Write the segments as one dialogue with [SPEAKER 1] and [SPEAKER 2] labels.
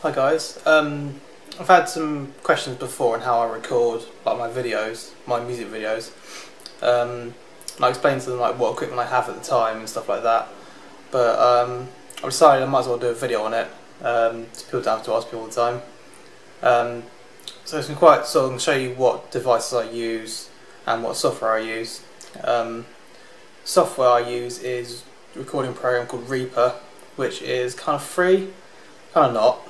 [SPEAKER 1] Hi guys, I've had some questions before on how I record like my videos, my music videos. And I explained to them like what equipment I have at the time and stuff like that. But I decided I might as well do a video on it. People don't have to ask me all the time. So it's been quite so I'm going to show you what devices I use and what software I use. Software I use is a recording program called Reaper, which is kind of free. Kind of not.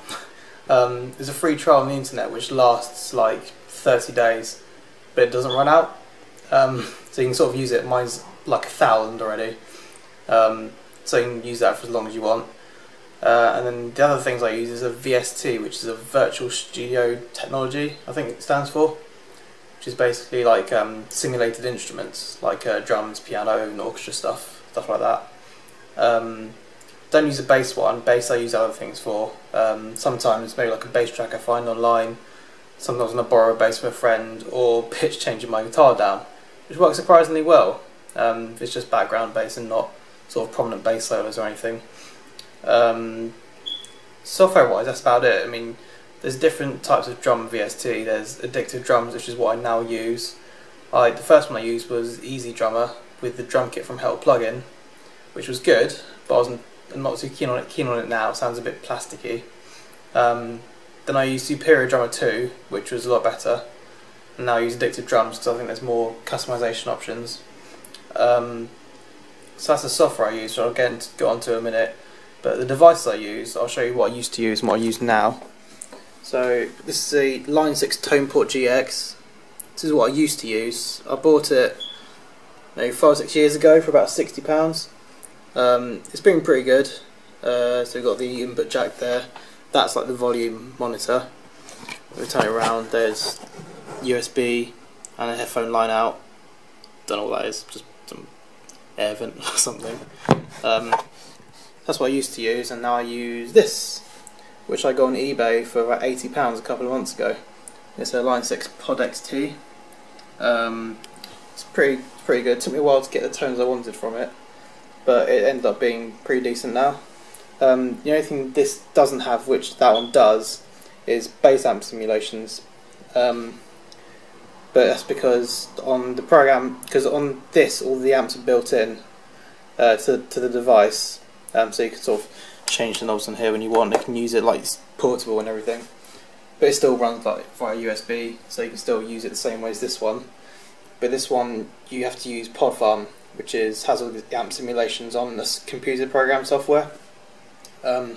[SPEAKER 1] There's a free trial on the internet which lasts like 30 days, but it doesn't run out. So you can sort of use it. Mine's like 1,000 already, so you can use that for as long as you want. And then the other things I use is a VST, which is a Virtual Studio Technology, I think it stands for, which is basically like simulated instruments like drums, piano, and orchestra stuff like that. Don't use a bass one. Bass I use other things for. Sometimes maybe like a bass track I find online. Sometimes I'm going to borrow a bass from a friend, or pitch changing my guitar down, which works surprisingly well. It's just background bass and not sort of prominent bass solos or anything. Software wise, that's about it. I mean, there's different types of drum VST. There's Addictive Drums, which is what I now use. The first one I used was Easy Drummer with the drum kit from Help plugin, which was good, but I'm not too keen on it now. It sounds a bit plasticky. Then I used Superior Drummer 2, which was a lot better. And now I use Addictive Drums because I think there's more customization options. So that's the software I use, so I'll get on to in a minute. But the device I use, I'll show you what I used to use and what I use now. So this is a Line 6 Toneport GX. This is what I used to use. I bought it maybe 5 or 6 years ago for about £60. It's been pretty good. So we've got the input jack there. That's like the volume monitor. If we turn it around, there's USB and a headphone line out. Don't know what that is, just some air vent or something. That's what I used to use, and now I use this, which I got on eBay for about £80 a couple of months ago. It's a Line 6 PODxt. It's pretty good. It took me a while to get the tones I wanted from it, but it ended up being pretty decent now. The only thing this doesn't have, which that one does, is bass amp simulations. But that's because on the program, because on this all the amps are built in to the device, so you can sort of change the knobs on here when you want. You can use it like it's portable and everything, but it still runs like via USB, so you can still use it the same way as this one. But this one you have to use PodFarm, which has all the amp simulations on this computer program software. I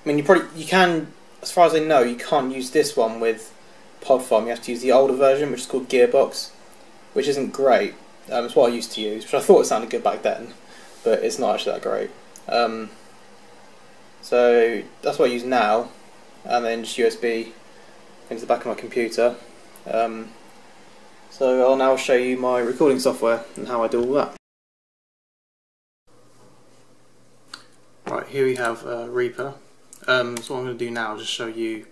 [SPEAKER 1] mean, you can, as far as I know, you can't use this one with PodFarm. You have to use the older version, which is called Gearbox, which isn't great. It's what I used to use, which I thought it sounded good back then, but it's not actually that great. So that's what I use now, and then just USB into the back of my computer. So I'll now show you my recording software and how I do all that. Right, here we have Reaper. So what I'm going to do now is just show you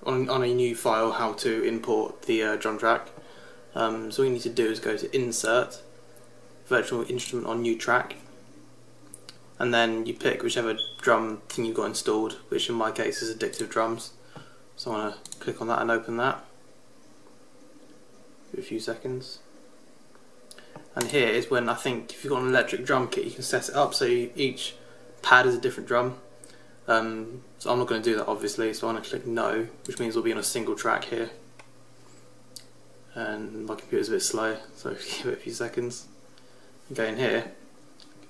[SPEAKER 1] on a new file how to import the drum track. So all you need to do is go to Insert, Virtual Instrument on New Track, and then you pick whichever drum thing you've got installed, which in my case is Addictive Drums. So I want to click on that and open that. Give it a few seconds. And here is when I think if you've got an electric drum kit, you can set it up so each pad is a different drum. So I'm not going to do that obviously, so I'm going to click No, which means we'll be on a single track here. And my computer's a bit slow, so give it a few seconds. Go in here.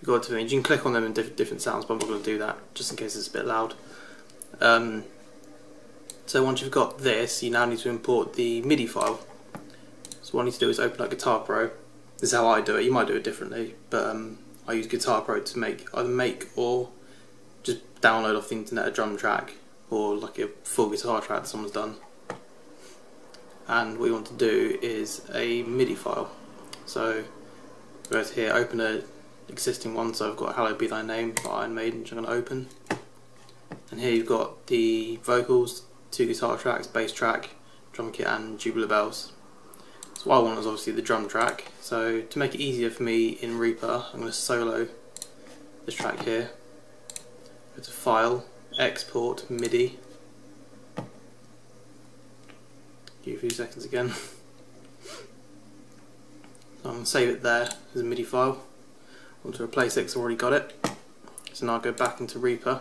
[SPEAKER 1] You've got to you can click on them in different sounds, but I'm not going to do that just in case it's a bit loud. So once you've got this, you now need to import the MIDI file. So what I need to do is open up Guitar Pro. This is how I do it. You might do it differently, but I use Guitar Pro to either make or just download off the internet a drum track or like a full guitar track that someone's done. And what you want to do is a MIDI file. So go to here, open a existing one. So I've got Hello Be Thy Name by Iron Maiden, which I'm going to open. And here you've got the vocals, 2 guitar tracks, bass track, drum kit, and tubular bells. So what I want is obviously the drum track. So to make it easier for me in Reaper, I'm going to solo this track here. Go to File, Export, MIDI, Give you a few seconds again. So I'm going to save it there as a MIDI file. I want to replace it because I've already got it. So now I'll go back into Reaper.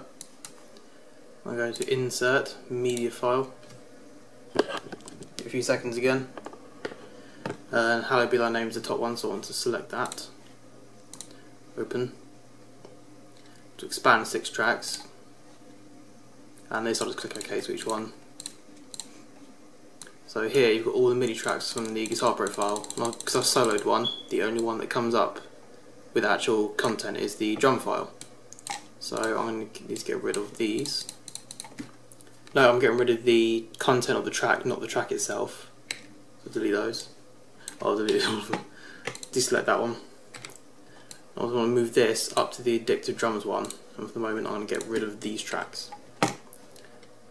[SPEAKER 1] I'll go to Insert, Media File. Give a few seconds again. And Hello Be Thy Name is the top one, so I want to select that. Open. To expand 6 tracks. And this I'll just click OK to each one. So here you've got all the MIDI tracks from the Guitar Profile. Because I've soloed one, the only one that comes up with actual content is the drum file. So I'm going to need to get rid of these. No, I'm getting rid of the content of the track, not the track itself. So delete those. I'll delete all of them. Deselect that one. I also want to move this up to the Addictive Drums one, and for the moment I'm going to get rid of these tracks.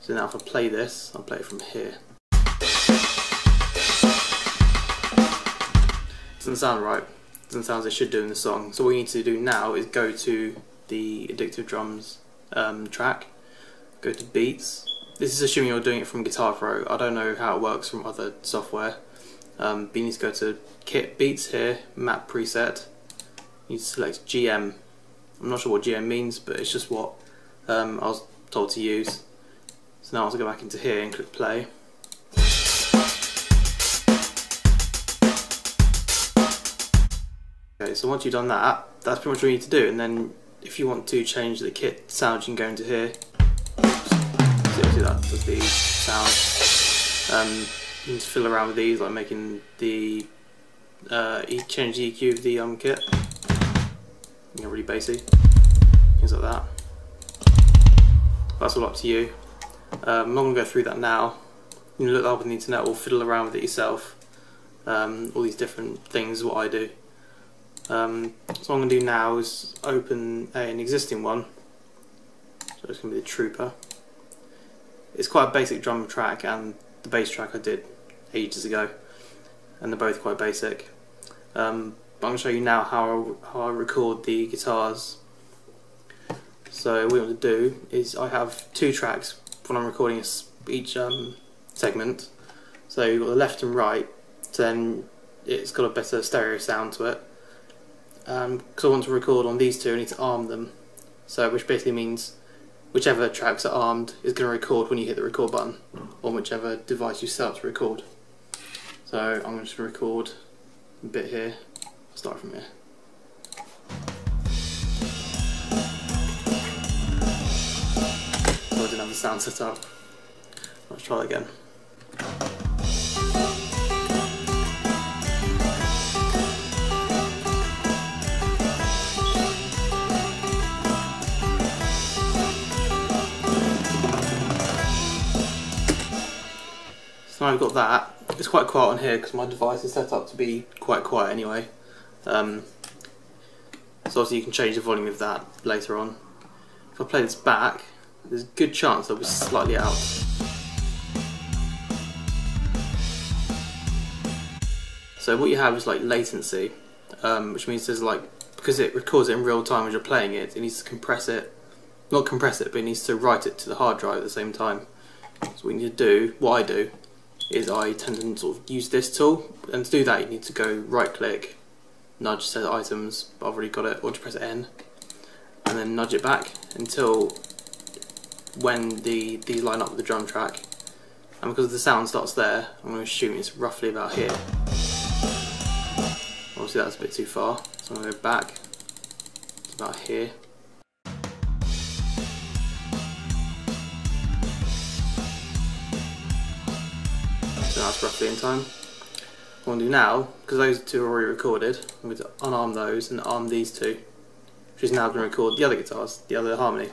[SPEAKER 1] So now if I play this, I'll play it from here. Doesn't sound right. Doesn't sound as it should do in the song. So what we need to do now is go to the Addictive Drums track, go to Beats. This is assuming you're doing it from Guitar Pro. I don't know how it works from other software. But you need to go to Kit Beats here, Map Preset. You need to select GM. I'm not sure what GM means, but it's just what I was told to use. So now I'll go back into here and click play. Okay, so once you've done that, that's pretty much all you need to do. And then if you want to change the kit sound, you can go into here. See that does the sound. You need to fiddle around with these, like making the change the EQ of the kit. You know, really bassy, things like that. That's all up to you. I'm not going to go through that now. You can look that up on the internet or fiddle around with it yourself. All these different things is what I do. So what I'm going to do now is open an existing one. So it's going to be the Trooper. It's quite a basic drum track, and the bass track I did ages ago, and they're both quite basic. I'm going to show you now how I record the guitars. So what we want to do is I have 2 tracks when I'm recording each segment. So you've got the left and right, so then it's got a better stereo sound to it. Because I want to record on these 2, I need to arm them. So which basically means whichever tracks are armed is going to record when you hit the record button, on whichever device you set up to record. So I'm just going to record a bit here. I'll start from here. So I didn't have the sound set up. Let's try that again. So now I've got that. It's quite quiet on here because my device is set up to be quite quiet anyway. So obviously you can change the volume of that later on. If I play this back, there's a good chance I'll be slightly out. So what you have is like latency, which means there's like, because it records it in real time as you're playing it, it needs to compress it. Not compress it, but it needs to write it to the hard drive at the same time. So what you need to do, what I do, is I tend to sort of use this tool, and to do that you need to go right click, nudge set items, but I've already got it, or just press N, and then nudge it back until when these line up with the drum track. And because the sound starts there, I'm going to assume it's roughly about here. Obviously that's a bit too far, so I'm going to go back to about here. So that's roughly in time. What I'm going to do now, because those 2 are already recorded, I'm going to unarm those and arm these 2, which is now going to record the other guitars, the other harmony.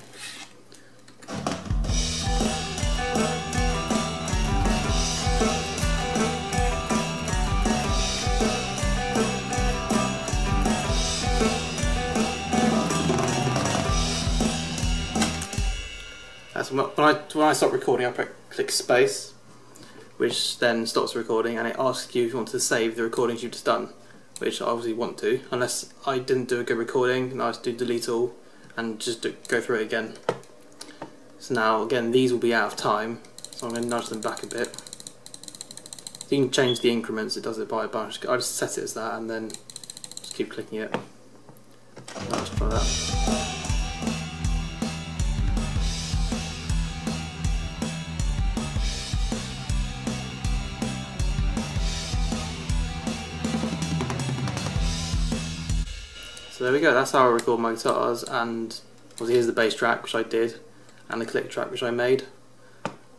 [SPEAKER 1] When I stop recording, I click space, which then stops recording, and it asks you if you want to save the recordings you've just done, which I obviously want to, unless I didn't do a good recording, and I just do delete all and just go through it again. So now again these will be out of time, so I'm going to nudge them back a bit. you can change the increments, it does it by a bunch. I just set it as that and then just keep clicking it. Let's try that. So there we go, that's how I record my guitars, and obviously here's the bass track, which I did, and the click track, which I made,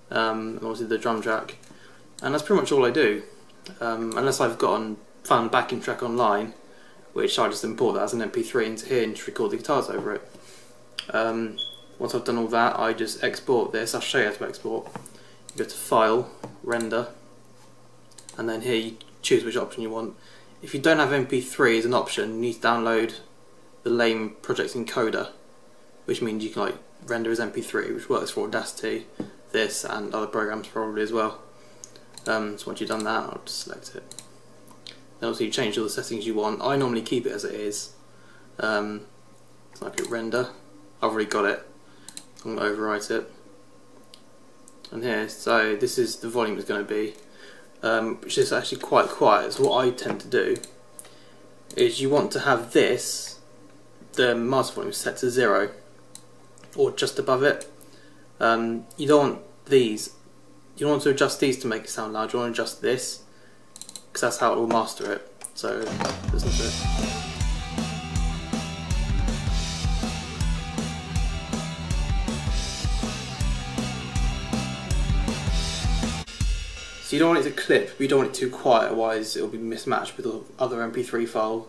[SPEAKER 1] and obviously the drum track, and that's pretty much all I do, unless I've found a backing track online, which I just import that as an MP3 into here and just record the guitars over it. Once I've done all that, I just export this. I'll show you how to export. You go to File, Render, and then here you choose which option you want. If you don't have MP3 as an option, you need to download the lame project encoder, which means you can like render as MP3, which works for Audacity, this, and other programs probably as well. So once you've done that, I'll just select it. Then also you change all the settings you want. I normally keep it as it is. So I click render. I've already got it. I'm going to overwrite it. And here, so this is the volume it's going to be. Which is actually quite quiet. So what I tend to do is you want to have this, the master volume, set to 0 or just above it. You don't want these. You don't want to adjust these to make it sound loud. You want to adjust this because that's how it will master it. So listen to it. So you don't want it to clip, but you don't want it too quiet, otherwise it will be mismatched with other MP3 file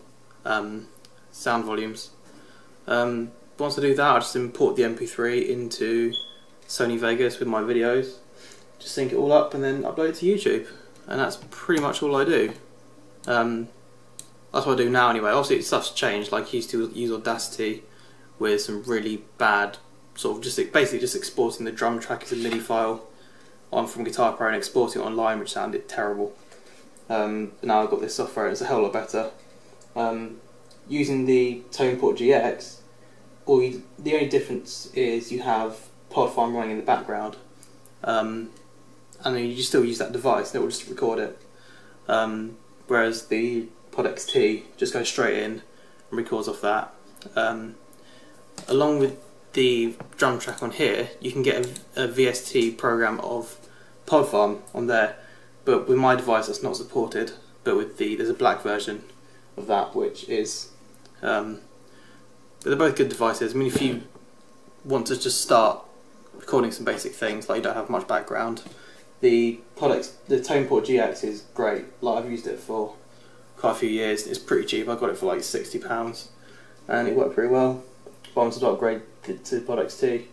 [SPEAKER 1] sound volumes. Once I do that, I just import the MP3 into Sony Vegas with my videos, just sync it all up and then upload it to YouTube, and that's pretty much all I do. That's what I do now anyway. Obviously stuff's changed, like I used to use Audacity with some really bad, sort of basically just exporting the drum track as a MIDI file on from Guitar Pro and exporting it online, which sounded terrible. But now I've got this software, it's a hell of a lot better. Using the Toneport GX, the only difference is you have pod farm running in the background, and then you still use that device and it will just record it. Whereas the PODxt just goes straight in and records off that. Along with the drum track on here, you can get a VST program of pod farm on there, but with my device that's not supported. But with there's a black version of that, which is but they're both good devices. I mean, if you want to just start recording some basic things, like you don't have much background, the Toneport GX is great. Like, I've used it for quite a few years. It's pretty cheap. I got it for like £60 and it worked pretty well. But I wanted to upgrade to PODxt,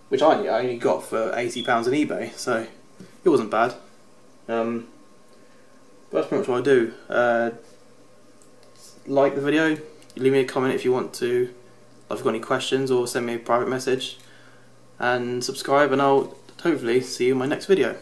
[SPEAKER 1] which I only got for £80 on eBay, so it wasn't bad. But that's pretty much what I do. Like the video, leave me a comment if you want to, if you've got any questions, or send me a private message, and subscribe, and I'll hopefully see you in my next video.